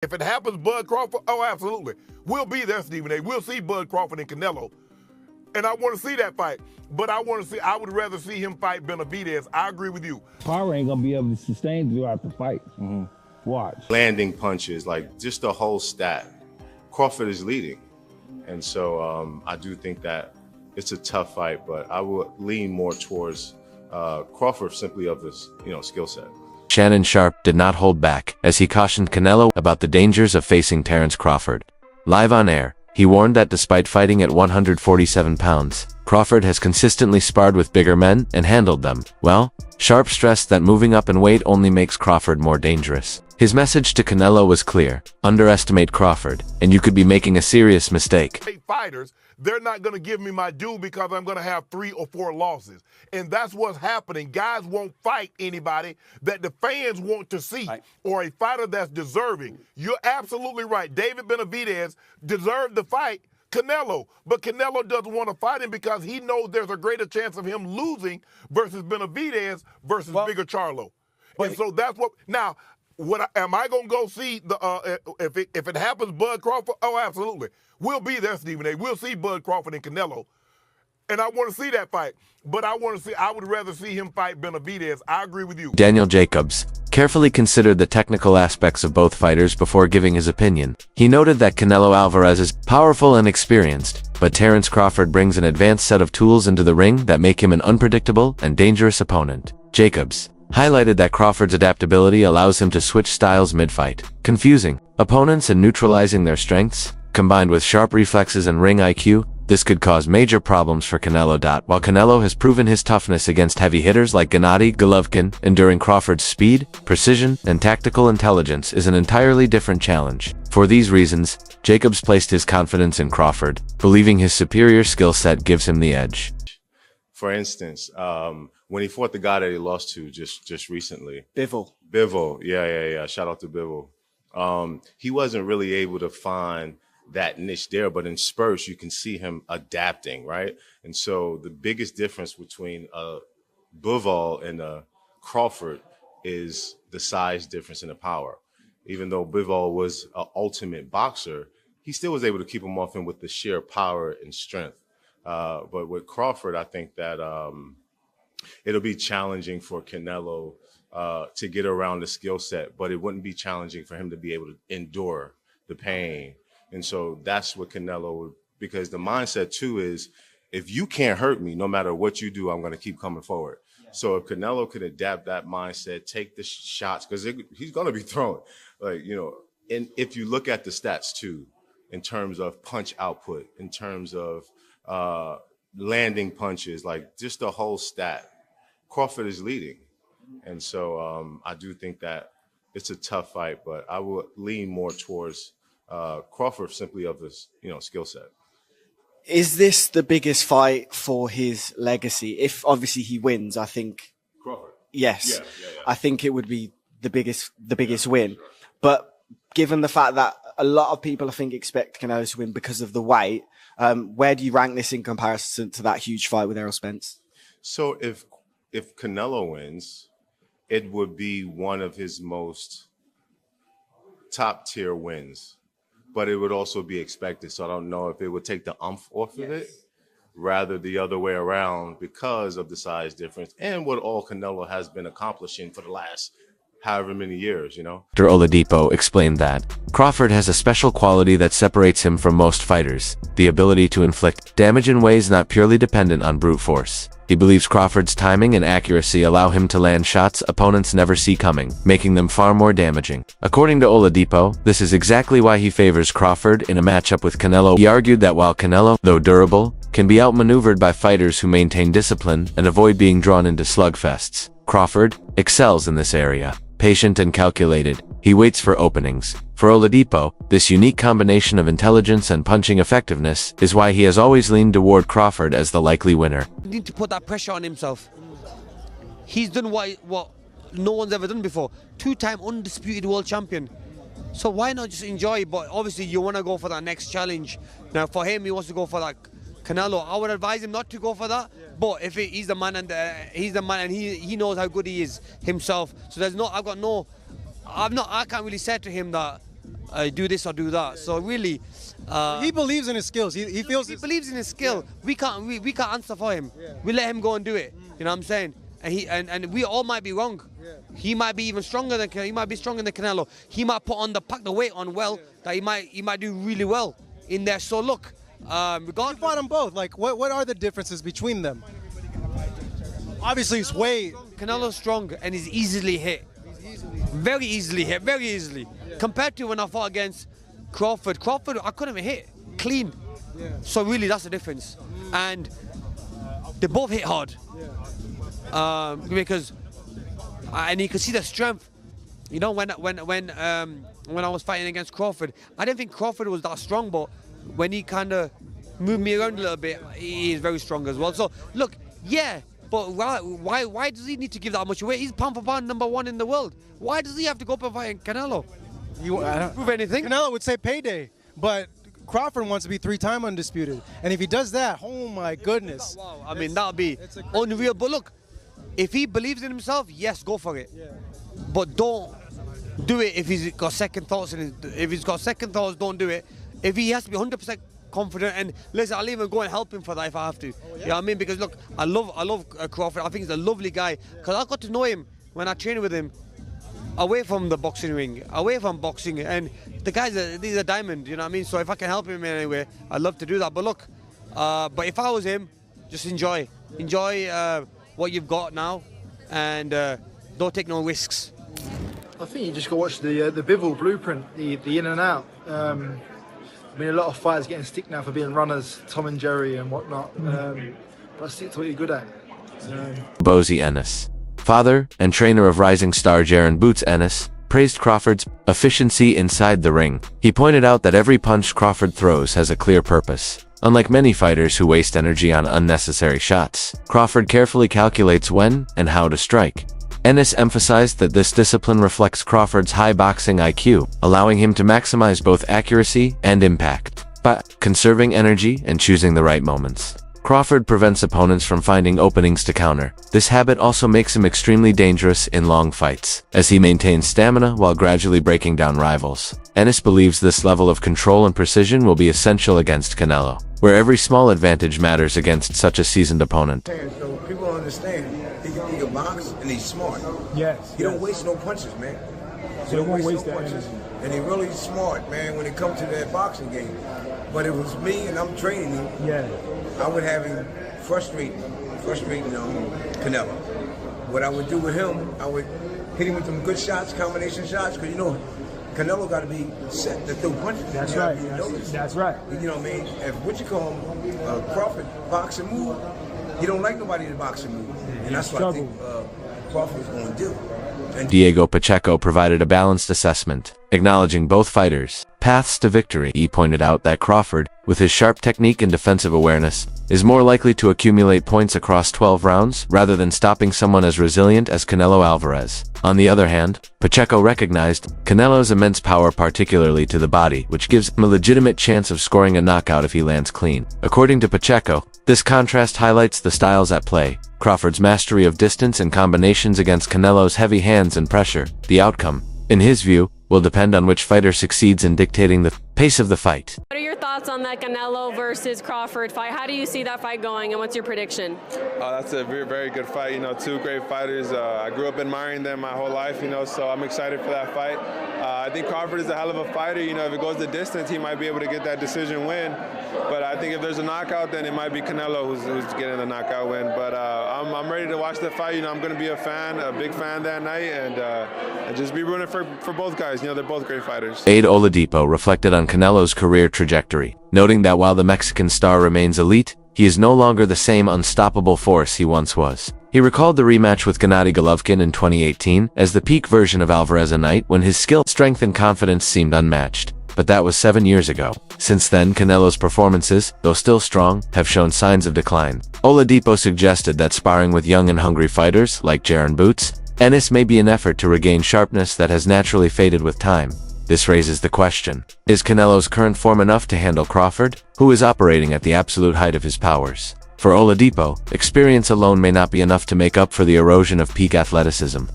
If it happens, Bud Crawford, oh, absolutely. We'll be there, Stephen A. We'll see Bud Crawford and Canelo. And I want to see that fight. But I would rather see him fight Benavidez. I agree with you. Power ain't going to be able to sustain throughout the fight. Watch. Landing punches, like just the whole stat. Crawford is leading. And so I do think that it's a tough fight, but I would lean more towards Crawford simply of his, skill set. Shannon Sharpe did not hold back as he cautioned Canelo about the dangers of facing Terence Crawford. Live on air, he warned that despite fighting at 147 pounds, Crawford has consistently sparred with bigger men and handled them well. Sharpe stressed that moving up in weight only makes Crawford more dangerous. His message to Canelo was clear: underestimate Crawford, and you could be making a serious mistake. Fighters, they're not going to give me my due because I'm going to have 3 or 4 losses. And that's what's happening. Guys won't fight anybody that the fans want to see, or a fighter that's deserving. You're absolutely right. David Benavidez deserved the fight Canelo, but Canelo doesn't want to fight him because he knows there's a greater chance of him losing versus Benavidez versus Bigger Charlo. And so that's what now. Am I gonna go see the if it happens, Bud Crawford? Oh, absolutely. We'll be there, Stephen A. We'll see Bud Crawford and Canelo, and I want to see that fight. But I would rather see him fight Benavidez. I agree with you. Daniel Jacobs carefully considered the technical aspects of both fighters before giving his opinion. He noted that Canelo Álvarez is powerful and experienced, but Terence Crawford brings an advanced set of tools into the ring that make him an unpredictable and dangerous opponent. Jacobs highlighted that Crawford's adaptability allows him to switch styles mid-fight, confusing opponents and neutralizing their strengths. Combined with sharp reflexes and ring IQ, this could cause major problems for Canelo. While Canelo has proven his toughness against heavy hitters like Gennady Golovkin, enduring Crawford's speed, precision, and tactical intelligence is an entirely different challenge. For these reasons, Jacobs placed his confidence in Crawford, believing his superior skill set gives him the edge. For instance, when he fought the guy that he lost to just recently. Bivol. Yeah. Shout out to Bivol. He wasn't really able to find that niche there, but in spurts, you can see him adapting, right? And so the biggest difference between Bivol and Crawford is the size difference in the power. Even though Bivol was an ultimate boxer, he still was able to keep him off him with the sheer power and strength. But with Crawford, I think that it'll be challenging for Canelo to get around the skill set, but it wouldn't be challenging for him to be able to endure the pain. And so that's what Canelo, because the mindset too is, if you can't hurt me, no matter what you do, I'm going to keep coming forward. Yeah. So if Canelo could adapt that mindset, take the shots, because he's going to be throwing, and if you look at the stats too, in terms of punch output, in terms of landing punches, like just the whole stat, Crawford is leading. And so I do think that it's a tough fight, but I would lean more towards Crawford simply of his, skill set. Is this the biggest fight for his legacy? If obviously he wins, I think. Crawford. Yes. Yeah. I think it would be the biggest win. Sure. But given the fact that a lot of people, I think, expect Canelo to win because of the weight, where do you rank this in comparison to that huge fight with Errol Spence? So if Canelo wins, it would be one of his most top tier wins. But it would also be expected. So I don't know if it would take the umph off of it, rather the other way around, because of the size difference and what all Canelo has been accomplishing for the last however many years, Dr. Oladipo explained that Crawford has a special quality that separates him from most fighters: the ability to inflict damage in ways not purely dependent on brute force. He believes Crawford's timing and accuracy allow him to land shots opponents never see coming, making them far more damaging. According to Oladipo, this is exactly why he favors Crawford in a matchup with Canelo. He argued that while Canelo, though durable, can be outmaneuvered by fighters who maintain discipline and avoid being drawn into slugfests, Crawford excels in this area. Patient and calculated, he waits for openings. For Oladipo, this unique combination of intelligence and punching effectiveness is why he has always leaned toward Crawford as the likely winner. He needs to put that pressure on himself. He's done what no one's ever done before. 2-time undisputed world champion. So why not just enjoy? But obviously you want to go for that next challenge. Now for him, he wants to go for that Canelo. I would advise him not to go for that. But if he's the man and he knows how good he is himself. So I can't really say to him that do this or do that. So really, he believes in his skills. He feels he believes in his skill. We can't answer for him. We let him go and do it. You know what I'm saying? And we all might be wrong. He might be even stronger than Canelo. He might pack the weight on well. That he might do really well in there. So look, regardless, You fought them both. Like, what are the differences between them? Obviously, it's way. Canelo's strong and he's easily hit. Very easily hit, very easily. Compared to when I fought against Crawford. Crawford, I couldn't even hit clean. So really, that's the difference. And they both hit hard. Because and you can see the strength. You know, when I was fighting against Crawford, I didn't think Crawford was that strong, but when he kind of moved me around a little bit, he is very strong as well. So look, yeah. But why does he need to give that much away? He's pound for pound #1 in the world. Why does he have to go up and fight Canelo? I don't Prove anything? Canelo would say payday, but Crawford wants to be 3-time undisputed. And if he does that, oh my goodness. Wow, I mean, that'd be unreal. But look, if he believes in himself, yes, go for it. But don't do it if he's got second thoughts. If he's got second thoughts, don't do it. If he has to be 100% confident, and listen, I'll even go and help him for that if I have to. You know what I mean? Because look, I love Crawford. I think he's a lovely guy. Because I got to know him when I trained with him away from the boxing ring, away from boxing, and the guy's he's a diamond. You know what I mean? So if I can help him in any way, I'd love to do that. But look, but if I was him, just enjoy what you've got now, and don't take no risks. I think you just got to watch the Bivol blueprint, the in and out. I mean, a lot of fighters getting stick now for being runners, Tom and Jerry and whatnot. But stick to what you're good at. Bozy Ennis, father and trainer of rising star Jaron Boots Ennis, praised Crawford's efficiency inside the ring. He pointed out that every punch Crawford throws has a clear purpose. Unlike many fighters who waste energy on unnecessary shots, Crawford carefully calculates when and how to strike. Ennis emphasized that this discipline reflects Crawford's high boxing IQ, allowing him to maximize both accuracy and impact, but conserving energy and choosing the right moments. Crawford prevents opponents from finding openings to counter. This habit also makes him extremely dangerous in long fights, as he maintains stamina while gradually breaking down rivals. Ennis believes this level of control and precision will be essential against Canelo, where every small advantage matters against such a seasoned opponent. So people don't understand. He can box and he's smart. Yes. He don't waste no punches, man. He don't waste no punches. And he's really smart, man, when it comes to that boxing game. But it was me and I'm training him. I would have him frustrating Canelo. What I would do with him, I would hit him with some good shots, combination shots, because Canelo got to be set to throw punches. That's right. That's right. You know what I mean? If Crawford boxing move, he don't like nobody to boxing move, and that's what I think Crawford's going to do. Diego Pacheco provided a balanced assessment, acknowledging both fighters' paths to victory. He pointed out that Crawford, with his sharp technique and defensive awareness, is more likely to accumulate points across 12 rounds rather than stopping someone as resilient as Canelo Álvarez. On the other hand, Pacheco recognized Canelo's immense power, particularly to the body, which gives him a legitimate chance of scoring a knockout if he lands clean. According to Pacheco, this contrast highlights the styles at play: Crawford's mastery of distance and combinations against Canelo's heavy hands and pressure. The outcome, in his view, will depend on which fighter succeeds in dictating the pace of the fight. What are your thoughts on that Canelo versus Crawford fight? How do you see that fight going, and what's your prediction? That's a very, very good fight. Two great fighters. I grew up admiring them my whole life, so I'm excited for that fight. I think Crawford is a hell of a fighter. If it goes the distance, he might be able to get that decision win. But I think if there's a knockout, then it might be Canelo who's getting the knockout win. But I'm ready to watch the fight. I'm going to be a big fan that night, and just be rooting for both guys. They're both great fighters. Aid Oladipo reflected on Canelo's career trajectory, noting that while the Mexican star remains elite, he is no longer the same unstoppable force he once was. He recalled the rematch with Gennady Golovkin in 2018 as the peak version of Álvarez, a night when his skill, strength, and confidence seemed unmatched. But that was 7 years ago. Since then, Canelo's performances, though still strong, have shown signs of decline. Oladipo suggested that sparring with young and hungry fighters like Jaron Boots Ennis may be an effort to regain sharpness that has naturally faded with time. This raises the question: is Canelo's current form enough to handle Crawford, who is operating at the absolute height of his powers? For Oladipo, experience alone may not be enough to make up for the erosion of peak athleticism.